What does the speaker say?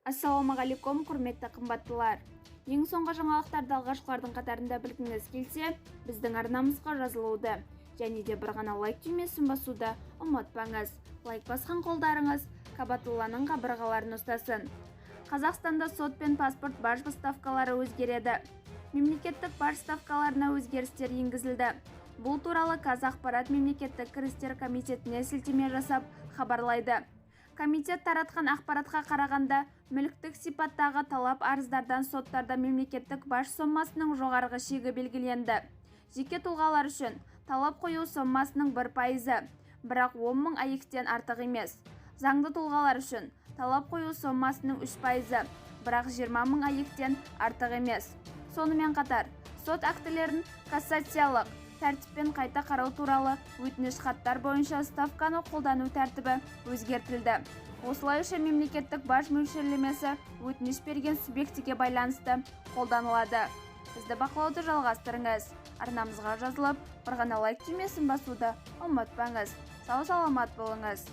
Ассалаумағалейкум, құрметті қымбаттылар. Ең соңғы жаңалықтарды алғашқылардың қатарында білгіңіз келсе, біздің арнамызға жазылуды және де бір ғана лайк түймесін басуды ұмытпаңыз. Лайк басқан қолдарыңыз Кабатулланың қабырғаларын ұстасын. Қазақстанда сот пен паспорт баж ставкалары өзгереді. Мемлекеттік баж ставкаларына өзгерістер енгізілді. Бұл туралы Қазақпарат мемлекеттік кірістер комитетіне сілтеме жасап хабарлайды. Комитет таратқан ақпаратқа қарағанда, мүліктік сипаттағы талап арыздардан соттарда мемлекеттік баж сомасының жоғарғы шегі белгіленді. Жеке тұлғалар үшін талап қою сомасының 1%, бірақ 10 мың АЕК-тен артық емес. Заңды тұлғалар үшін талап қою сомасының 3%, бірақ 20 мың АЕК-тен артық емес. Сонымен қатар, сот актілерін кассациялық тәртіппен қайта қарау туралы өтініш хаттар бойынша ставканы қолдану тәртібі өзгертілді. Осылайша мемлекеттік баж мөлшерлемесі өтініш берген субъектіге байланысты қолданылады. Бізді бақылауды жалғастырыңыз. Арнамызға жазылып, бір ғана лайк түймесін басуды ұмытпаңыз. Сау саламат болыңыз.